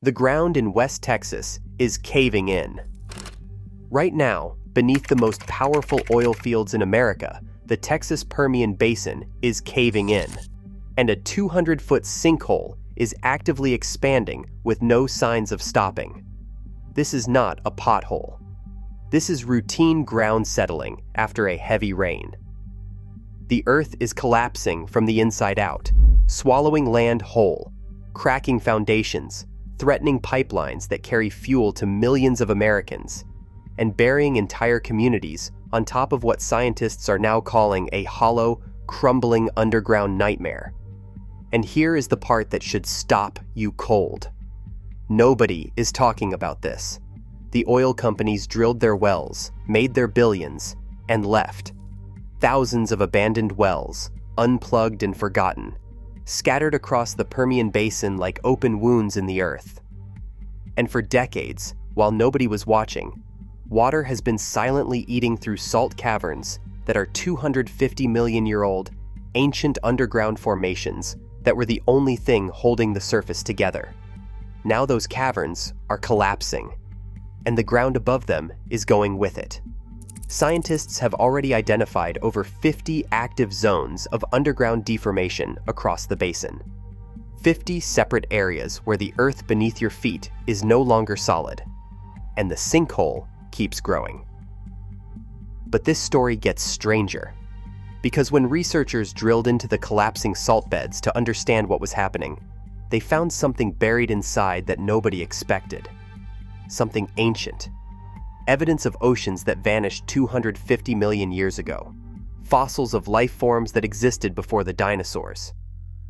The ground in West Texas is caving in. Right now, beneath the most powerful oil fields in America, the Texas Permian Basin is caving in, and a 200-foot sinkhole is actively expanding with no signs of stopping. This is not a pothole. This is routine ground settling after a heavy rain. The earth is collapsing from the inside out, swallowing land whole, cracking foundations, threatening pipelines that carry fuel to millions of Americans, and burying entire communities on top of what scientists are now calling a hollow, crumbling underground nightmare. And here is the part that should stop you cold. Nobody is talking about this. The oil companies drilled their wells, made their billions, and left. Thousands of abandoned wells, unplugged and forgotten, scattered across the Permian Basin like open wounds in the earth. And for decades, while nobody was watching, water has been silently eating through salt caverns that are 250-million-year-old, ancient underground formations that were the only thing holding the surface together. Now those caverns are collapsing, and the ground above them is going with it. Scientists have already identified over 50 active zones of underground deformation across the basin. 50 separate areas where the earth beneath your feet is no longer solid, and the sinkhole keeps growing. But this story gets stranger, because when researchers drilled into the collapsing salt beds to understand what was happening, they found something buried inside that nobody expected. Something ancient. Evidence of oceans that vanished 250 million years ago. Fossils of life forms that existed before the dinosaurs.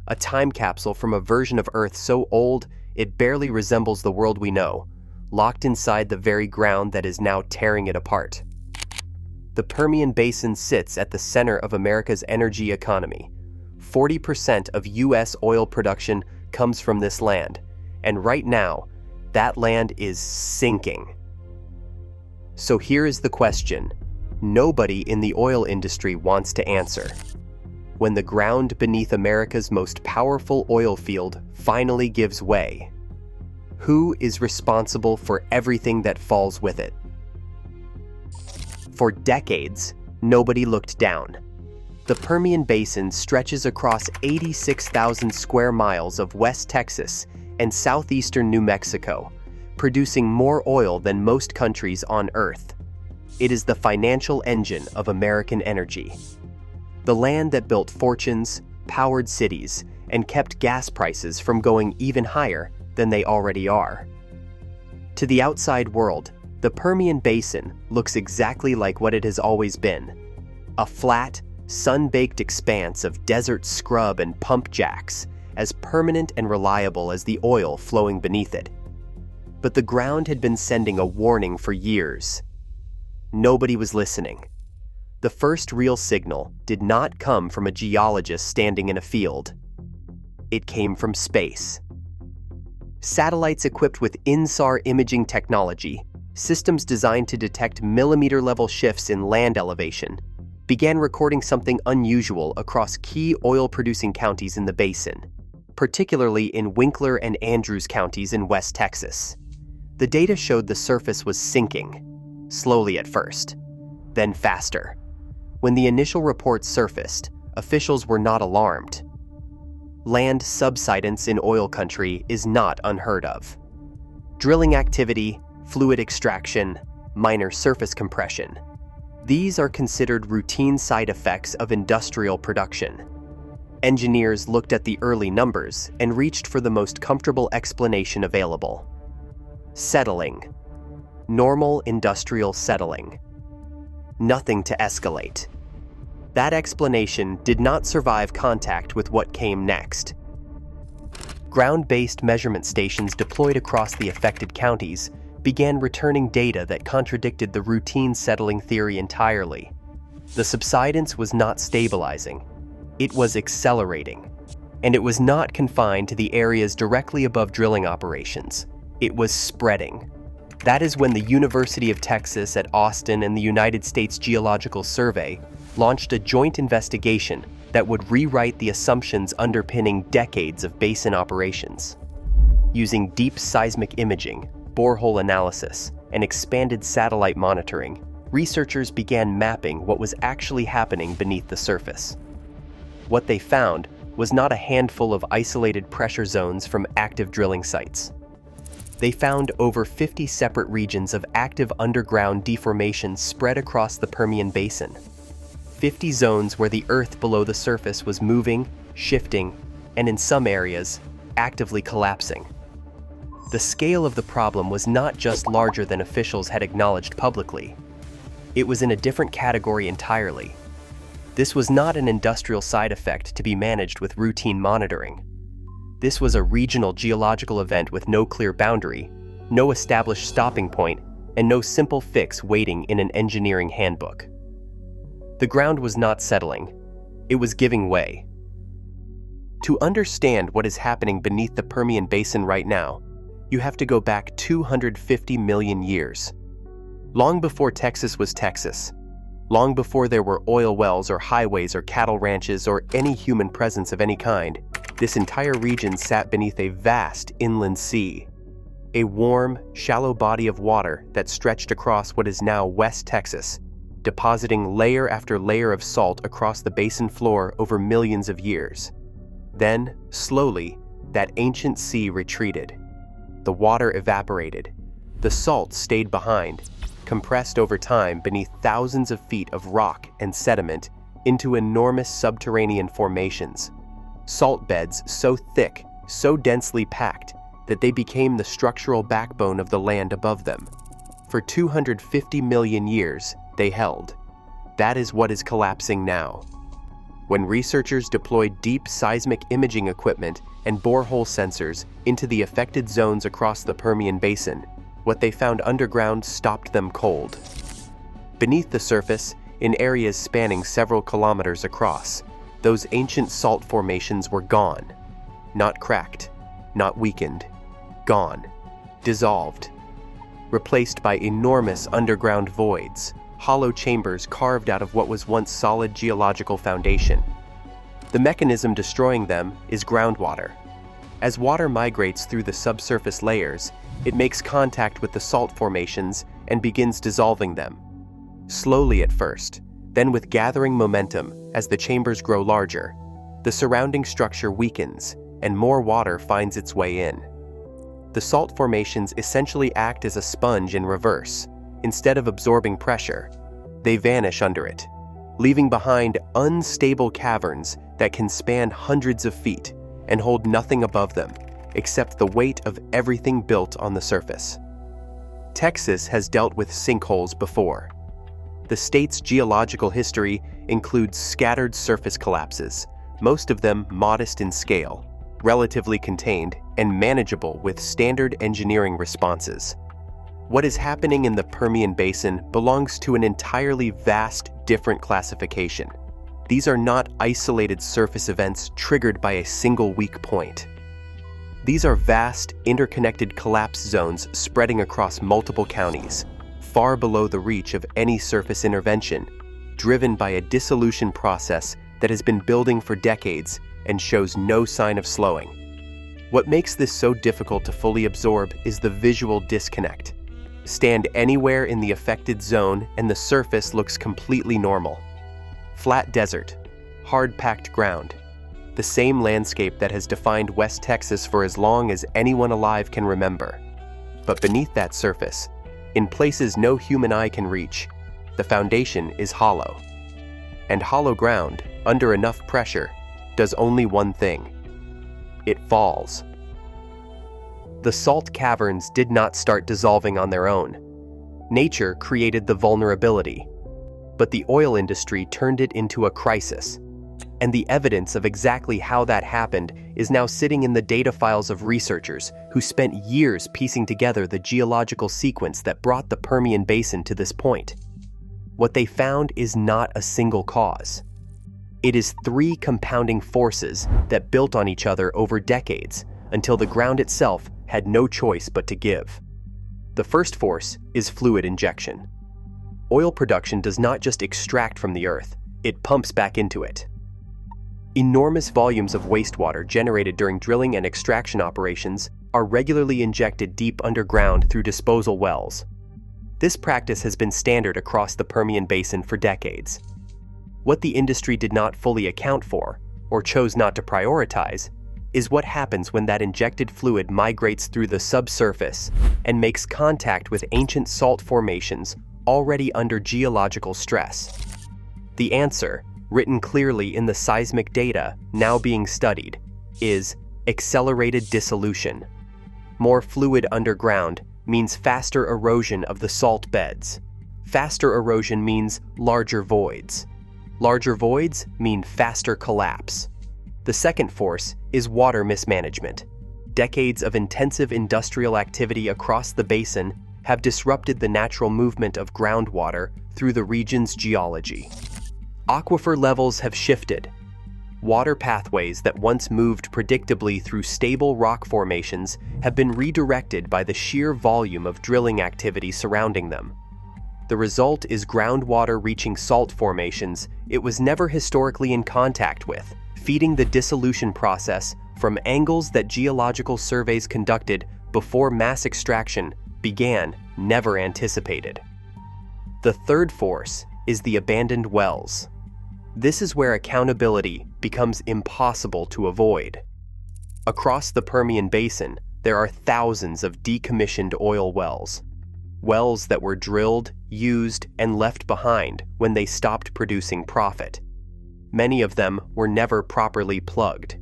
A time capsule from a version of Earth so old it barely resembles the world we know, locked inside the very ground that is now tearing it apart. The Permian Basin sits at the center of America's energy economy. 40% of U.S. oil production comes from this land, and right now, that land is sinking. So here is the question nobody in the oil industry wants to answer. When the ground beneath America's most powerful oil field finally gives way, who is responsible for everything that falls with it? For decades, nobody looked down. The Permian Basin stretches across 86,000 square miles of West Texas and southeastern New Mexico, producing more oil than most countries on Earth. It is the financial engine of American energy. The land that built fortunes, powered cities, and kept gas prices from going even higher than they already are. To the outside world, the Permian Basin looks exactly like what it has always been. A flat, sun-baked expanse of desert scrub and pump jacks, as permanent and reliable as the oil flowing beneath it. But the ground had been sending a warning for years. Nobody was listening. The first real signal did not come from a geologist standing in a field. It came from space. Satellites equipped with INSAR imaging technology, systems designed to detect millimeter-level shifts in land elevation, began recording something unusual across key oil-producing counties in the basin, particularly in Winkler and Andrews counties in West Texas. The data showed the surface was sinking, slowly at first, then faster. When the initial reports surfaced, officials were not alarmed. Land subsidence in oil country is not unheard of. Drilling activity, fluid extraction, minor surface compression. These are considered routine side effects of industrial production. Engineers looked at the early numbers and reached for the most comfortable explanation available. Settling. Normal industrial settling. Nothing to escalate. That explanation did not survive contact with what came next. Ground-based measurement stations deployed across the affected counties began returning data that contradicted the routine settling theory entirely. The subsidence was not stabilizing. It was accelerating. And it was not confined to the areas directly above drilling operations. It was spreading. That is when the University of Texas at Austin and the United States Geological Survey launched a joint investigation that would rewrite the assumptions underpinning decades of basin operations. Using deep seismic imaging, borehole analysis, and expanded satellite monitoring, researchers began mapping what was actually happening beneath the surface. What they found was not a handful of isolated pressure zones from active drilling sites. They found over 50 separate regions of active underground deformations spread across the Permian Basin. 50 zones where the earth below the surface was moving, shifting, and in some areas, actively collapsing. The scale of the problem was not just larger than officials had acknowledged publicly. It was in a different category entirely. This was not an industrial side effect to be managed with routine monitoring. This was a regional geological event with no clear boundary, no established stopping point, and no simple fix waiting in an engineering handbook. The ground was not settling. It was giving way. To understand what is happening beneath the Permian Basin right now, you have to go back 250 million years. Long before Texas was Texas, long before there were oil wells or highways or cattle ranches or any human presence of any kind, this entire region sat beneath a vast inland sea. A warm, shallow body of water that stretched across what is now West Texas, depositing layer after layer of salt across the basin floor over millions of years. Then, slowly, that ancient sea retreated. The water evaporated. The salt stayed behind, compressed over time beneath thousands of feet of rock and sediment into enormous subterranean formations. Salt beds so thick, so densely packed, that they became the structural backbone of the land above them. For 250 million years, they held. That is what is collapsing now. When researchers deployed deep seismic imaging equipment and borehole sensors into the affected zones across the Permian Basin, what they found underground stopped them cold. Beneath the surface, in areas spanning several kilometers across, those ancient salt formations were gone. Not cracked, not weakened. Gone. Dissolved. Replaced by enormous underground voids, hollow chambers carved out of what was once solid geological foundation. The mechanism destroying them is groundwater. As water migrates through the subsurface layers, it makes contact with the salt formations and begins dissolving them. Slowly at first, then with gathering momentum as the chambers grow larger, the surrounding structure weakens and more water finds its way in. The salt formations essentially act as a sponge in reverse. Instead of absorbing pressure, they vanish under it, leaving behind unstable caverns that can span hundreds of feet and hold nothing above them except the weight of everything built on the surface. Texas has dealt with sinkholes before. The state's geological history includes scattered surface collapses, most of them modest in scale, relatively contained, and manageable with standard engineering responses. What is happening in the Permian Basin belongs to an entirely vast, different classification. These are not isolated surface events triggered by a single weak point. These are vast, interconnected collapse zones spreading across multiple counties, far below the reach of any surface intervention, driven by a dissolution process that has been building for decades and shows no sign of slowing. What makes this so difficult to fully absorb is the visual disconnect. Stand anywhere in the affected zone and the surface looks completely normal. Flat desert, hard-packed ground, the same landscape that has defined West Texas for as long as anyone alive can remember. But beneath that surface, in places no human eye can reach, the foundation is hollow. And hollow ground, under enough pressure, does only one thing. It falls. The salt caverns did not start dissolving on their own. Nature created the vulnerability, but the oil industry turned it into a crisis. And the evidence of exactly how that happened is now sitting in the data files of researchers who spent years piecing together the geological sequence that brought the Permian Basin to this point. What they found is not a single cause. It is three compounding forces that built on each other over decades until the ground itself had no choice but to give. The first force is fluid injection. Oil production does not just extract from the earth, it pumps back into it. Enormous volumes of wastewater generated during drilling and extraction operations are regularly injected deep underground through disposal wells. This practice has been standard across the Permian Basin for decades. What the industry did not fully account for, or chose not to prioritize, is what happens when that injected fluid migrates through the subsurface and makes contact with ancient salt formations already under geological stress. The answer, written clearly in the seismic data now being studied, is accelerated dissolution. More fluid underground means faster erosion of the salt beds. Faster erosion means larger voids. Larger voids mean faster collapse. The second force is water mismanagement. Decades of intensive industrial activity across the basin have disrupted the natural movement of groundwater through the region's geology. Aquifer levels have shifted. Water pathways that once moved predictably through stable rock formations have been redirected by the sheer volume of drilling activity surrounding them. The result is groundwater reaching salt formations it was never historically in contact with, feeding the dissolution process from angles that geological surveys conducted before mass extraction began never anticipated. The third force is the abandoned wells. This is where accountability becomes impossible to avoid. Across the Permian Basin, there are thousands of decommissioned oil wells. Wells that were drilled, used, and left behind when they stopped producing profit. Many of them were never properly plugged.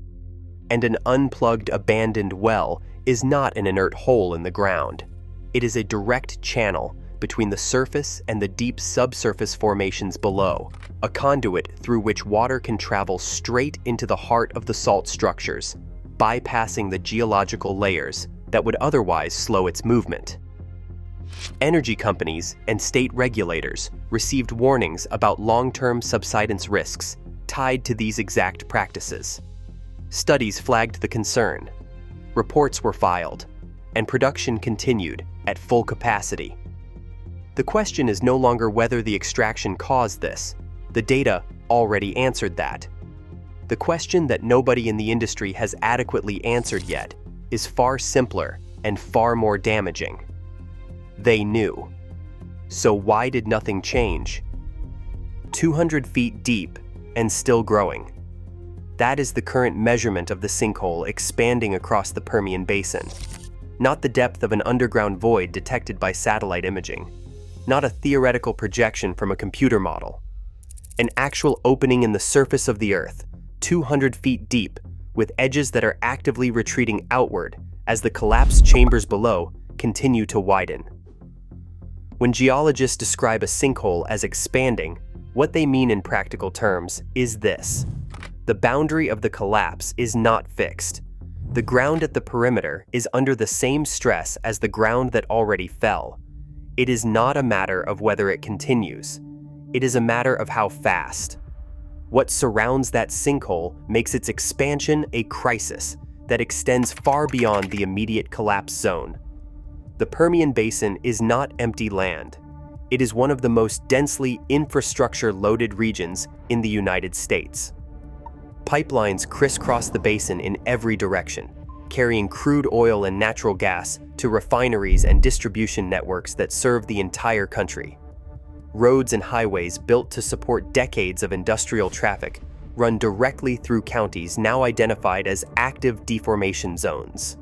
And an unplugged abandoned well is not an inert hole in the ground. It is a direct channel between the surface and the deep subsurface formations below, a conduit through which water can travel straight into the heart of the salt structures, bypassing the geological layers that would otherwise slow its movement. Energy companies and state regulators received warnings about long-term subsidence risks tied to these exact practices. Studies flagged the concern. Reports were filed, and production continued at full capacity. The question is no longer whether the extraction caused this. The data already answered that. The question that nobody in the industry has adequately answered yet is far simpler and far more damaging. They knew. So why did nothing change? 200 feet deep and still growing. That is the current measurement of the sinkhole expanding across the Permian Basin. Not the depth of an underground void detected by satellite imaging. Not a theoretical projection from a computer model. An actual opening in the surface of the Earth, 200 feet deep, with edges that are actively retreating outward as the collapsed chambers below continue to widen. When geologists describe a sinkhole as expanding, what they mean in practical terms is this. The boundary of the collapse is not fixed. The ground at the perimeter is under the same stress as the ground that already fell. It is not a matter of whether it continues. It is a matter of how fast. What surrounds that sinkhole makes its expansion a crisis that extends far beyond the immediate collapse zone. The Permian Basin is not empty land. It is one of the most densely infrastructure-loaded regions in the United States. Pipelines crisscross the basin in every direction, carrying crude oil and natural gas to refineries and distribution networks that serve the entire country. Roads and highways built to support decades of industrial traffic run directly through counties now identified as active deformation zones.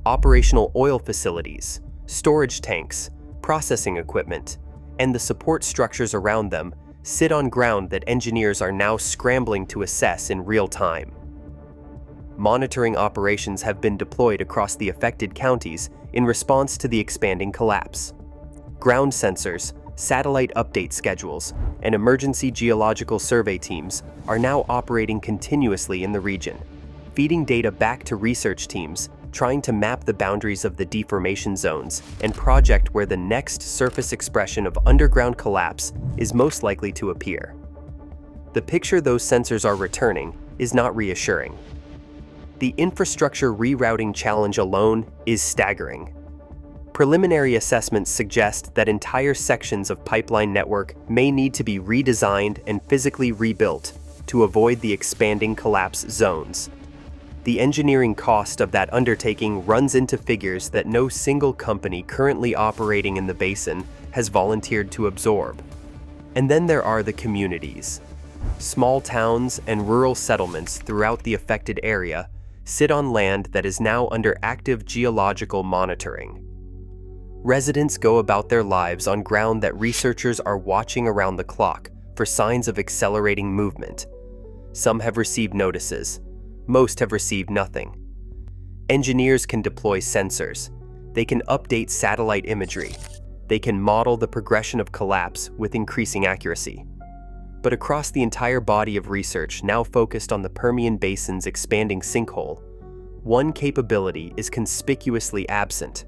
Operational oil facilities, storage tanks, processing equipment, and the support structures around them sit on ground that engineers are now scrambling to assess in real time. Monitoring operations have been deployed across the affected counties in response to the expanding collapse. Ground sensors, satellite update schedules, and emergency geological survey teams are now operating continuously in the region, feeding data back to research teams trying to map the boundaries of the deformation zones and project where the next surface expression of underground collapse is most likely to appear. The picture those sensors are returning is not reassuring. The infrastructure rerouting challenge alone is staggering. Preliminary assessments suggest that entire sections of pipeline network may need to be redesigned and physically rebuilt to avoid the expanding collapse zones. The engineering cost of that undertaking runs into figures that no single company currently operating in the basin has volunteered to absorb. And then there are the communities. Small towns and rural settlements throughout the affected area sit on land that is now under active geological monitoring. Residents go about their lives on ground that researchers are watching around the clock for signs of accelerating movement. Some have received notices. Most have received nothing. Engineers can deploy sensors. They can update satellite imagery. They can model the progression of collapse with increasing accuracy. But across the entire body of research now focused on the Permian Basin's expanding sinkhole, one capability is conspicuously absent.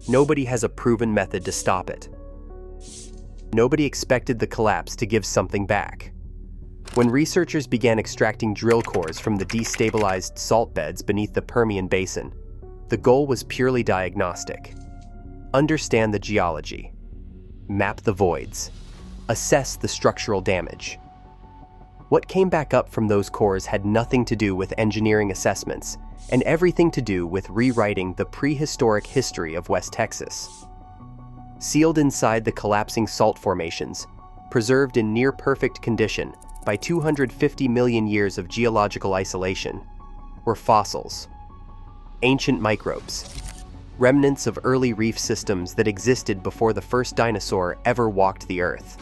Nobody has a proven method to stop it. Nobody expected the collapse to give something back. When researchers began extracting drill cores from the destabilized salt beds beneath the Permian Basin, the goal was purely diagnostic. Understand the geology. Map the voids. Assess the structural damage. What came back up from those cores had nothing to do with engineering assessments and everything to do with rewriting the prehistoric history of West Texas. Sealed inside the collapsing salt formations, preserved in near-perfect condition by 250 million years of geological isolation, were fossils. Ancient microbes. Remnants of early reef systems that existed before the first dinosaur ever walked the Earth.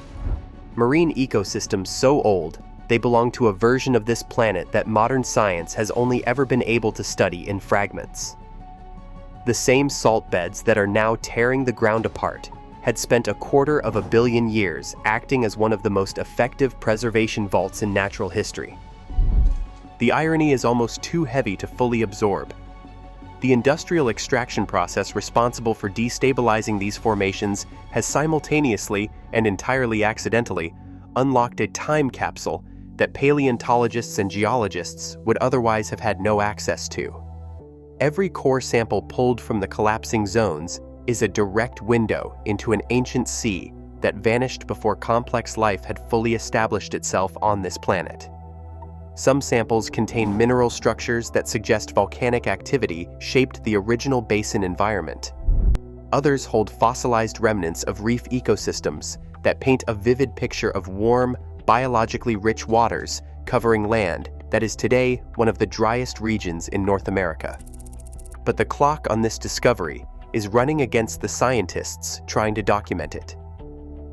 Marine ecosystems so old, they belong to a version of this planet that modern science has only ever been able to study in fragments. The same salt beds that are now tearing the ground apart had spent 250 million years acting as one of the most effective preservation vaults in natural history. The irony is almost too heavy to fully absorb. The industrial extraction process responsible for destabilizing these formations has simultaneously and entirely accidentally unlocked a time capsule that paleontologists and geologists would otherwise have had no access to. Every core sample pulled from the collapsing zones is a direct window into an ancient sea that vanished before complex life had fully established itself on this planet. Some samples contain mineral structures that suggest volcanic activity shaped the original basin environment. Others hold fossilized remnants of reef ecosystems that paint a vivid picture of warm, biologically rich waters covering land that is today one of the driest regions in North America. But the clock on this discovery is running against the scientists trying to document it.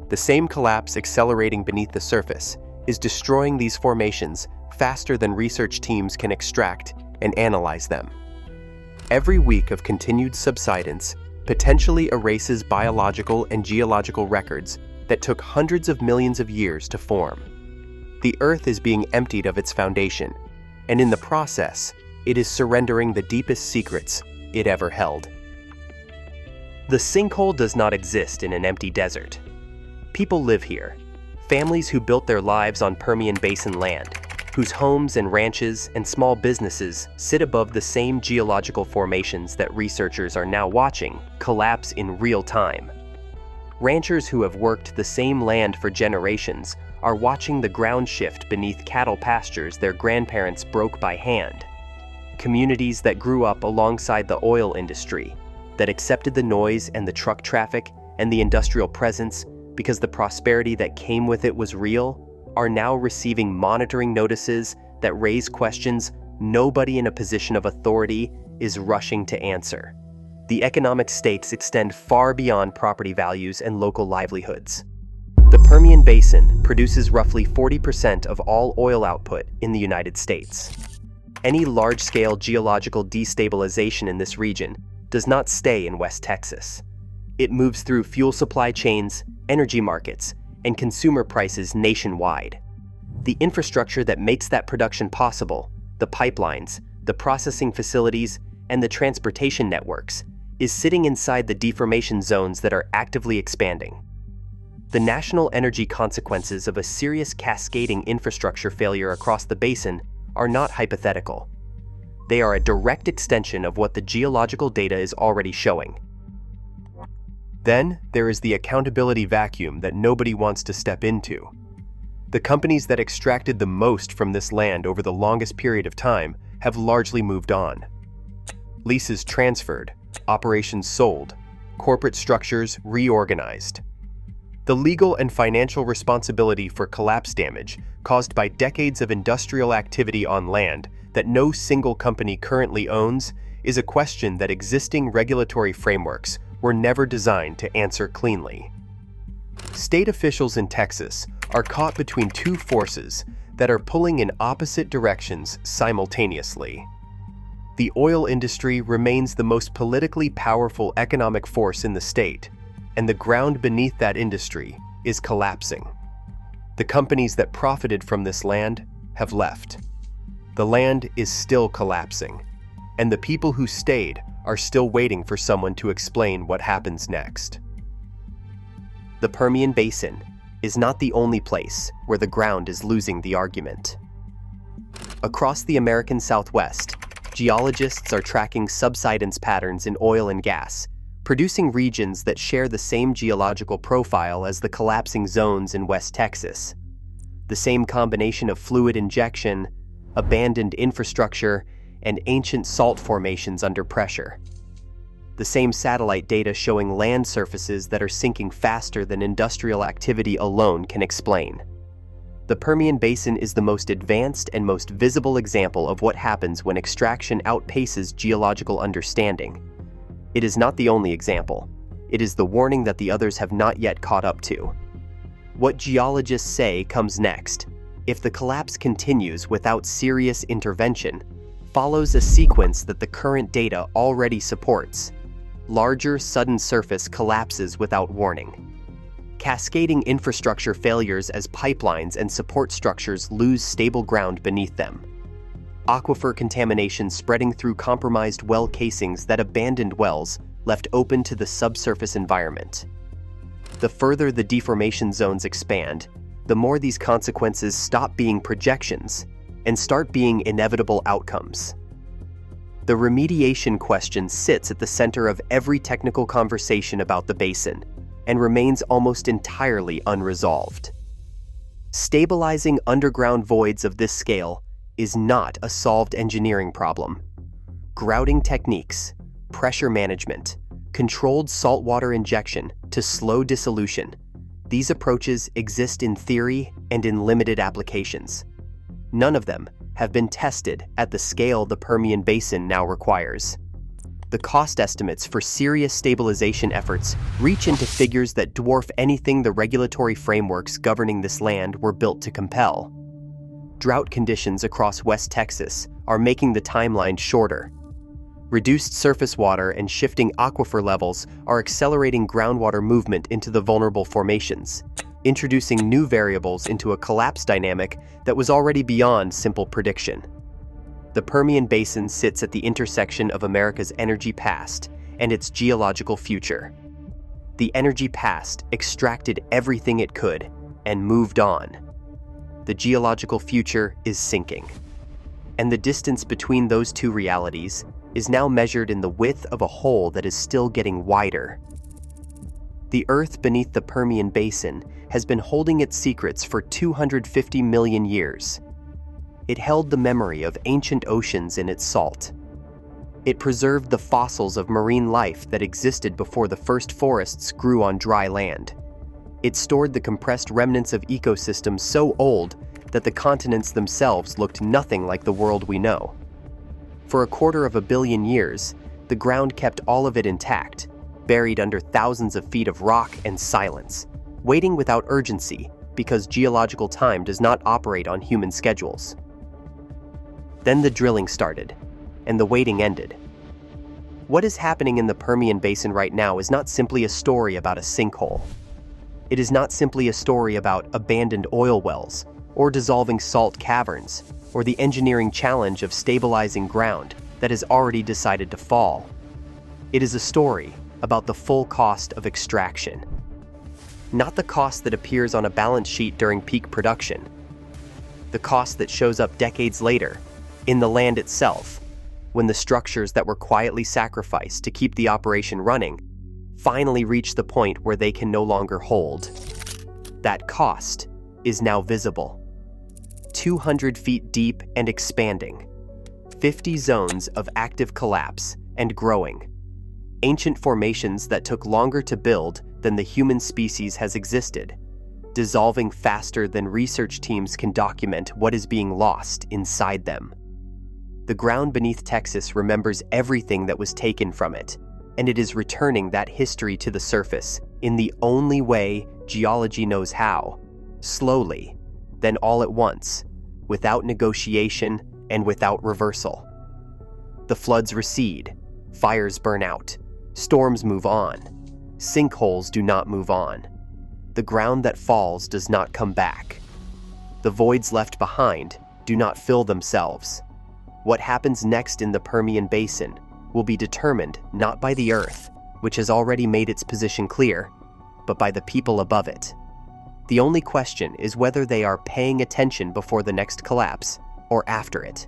The same collapse accelerating beneath the surface is destroying these formations faster than research teams can extract and analyze them. Every week of continued subsidence potentially erases biological and geological records that took hundreds of millions of years to form. The Earth is being emptied of its foundation, and in the process, it is surrendering the deepest secrets it ever held. The sinkhole does not exist in an empty desert. People live here, families who built their lives on Permian Basin land, whose homes and ranches and small businesses sit above the same geological formations that researchers are now watching collapse in real time. Ranchers who have worked the same land for generations are watching the ground shift beneath cattle pastures their grandparents broke by hand. Communities that grew up alongside the oil industry, that accepted the noise and the truck traffic and the industrial presence because the prosperity that came with it was real, are now receiving monitoring notices that raise questions nobody in a position of authority is rushing to answer. The economic stakes extend far beyond property values and local livelihoods. The Permian Basin produces roughly 40% of all oil output in the United States. Any large-scale geological destabilization in this region does not stay in West Texas. It moves through fuel supply chains, energy markets, and consumer prices nationwide. The infrastructure that makes that production possible, the pipelines, the processing facilities, and the transportation networks, is sitting inside the deformation zones that are actively expanding. The national energy consequences of a serious cascading infrastructure failure across the basin are not hypothetical. They are a direct extension of what the geological data is already showing. Then, there is the accountability vacuum that nobody wants to step into. The companies that extracted the most from this land over the longest period of time have largely moved on. Leases transferred, operations sold, corporate structures reorganized. The legal and financial responsibility for collapse damage caused by decades of industrial activity on land that no single company currently owns is a question that existing regulatory frameworks were never designed to answer cleanly. State officials in Texas are caught between two forces that are pulling in opposite directions simultaneously. The oil industry remains the most politically powerful economic force in the state, and the ground beneath that industry is collapsing. The companies that profited from this land have left. The land is still collapsing, and the people who stayed are still waiting for someone to explain what happens next. The Permian Basin is not the only place where the ground is losing the argument. Across the American Southwest, geologists are tracking subsidence patterns in oil and gas, producing regions that share the same geological profile as the collapsing zones in West Texas. The same combination of fluid injection, abandoned infrastructure, and ancient salt formations under pressure. The same satellite data showing land surfaces that are sinking faster than industrial activity alone can explain. The Permian Basin is the most advanced and most visible example of what happens when extraction outpaces geological understanding. It is not the only example. It is the warning that the others have not yet caught up to. What geologists say comes next, if the collapse continues without serious intervention, follows a sequence that the current data already supports. Larger, sudden surface collapses without warning. Cascading infrastructure failures as pipelines and support structures lose stable ground beneath them. Aquifer contamination spreading through compromised well casings that abandoned wells left open to the subsurface environment. The further the deformation zones expand, the more these consequences stop being projections and start being inevitable outcomes. The remediation question sits at the center of every technical conversation about the basin and remains almost entirely unresolved. Stabilizing underground voids of this scale is not a solved engineering problem. Grouting techniques, pressure management, controlled saltwater injection to slow dissolution, these approaches exist in theory and in limited applications. None of them have been tested at the scale the Permian Basin now requires. The cost estimates for serious stabilization efforts reach into figures that dwarf anything the regulatory frameworks governing this land were built to compel. Drought conditions across West Texas are making the timeline shorter. Reduced surface water and shifting aquifer levels are accelerating groundwater movement into the vulnerable formations, introducing new variables into a collapse dynamic that was already beyond simple prediction. The Permian Basin sits at the intersection of America's energy past and its geological future. The energy past extracted everything it could and moved on. The geological future is sinking. And the distance between those two realities is now measured in the width of a hole that is still getting wider. The Earth beneath the Permian Basin has been holding its secrets for 250 million years. It held the memory of ancient oceans in its salt. It preserved the fossils of marine life that existed before the first forests grew on dry land. It stored the compressed remnants of ecosystems so old that the continents themselves looked nothing like the world we know. For 250 million years, the ground kept all of it intact, buried under thousands of feet of rock and silence, waiting without urgency because geological time does not operate on human schedules. Then the drilling started, and the waiting ended. What is happening in the Permian Basin right now is not simply a story about a sinkhole. It is not simply a story about abandoned oil wells, or dissolving salt caverns, or the engineering challenge of stabilizing ground that has already decided to fall. It is a story about the full cost of extraction. Not the cost that appears on a balance sheet during peak production. The cost that shows up decades later, in the land itself, when the structures that were quietly sacrificed to keep the operation running finally reach the point where they can no longer hold. That cost is now visible. 200 feet deep and expanding, 50 zones of active collapse and growing. Ancient formations that took longer to build than the human species has existed, dissolving faster than research teams can document what is being lost inside them. The ground beneath Texas remembers everything that was taken from it, and it is returning that history to the surface in the only way geology knows how, slowly, then all at once, without negotiation and without reversal. The floods recede, fires burn out, storms move on, sinkholes do not move on. The ground that falls does not come back. The voids left behind do not fill themselves. What happens next in the Permian Basin will be determined not by the Earth, which has already made its position clear, but by the people above it. The only question is whether they are paying attention before the next collapse or after it.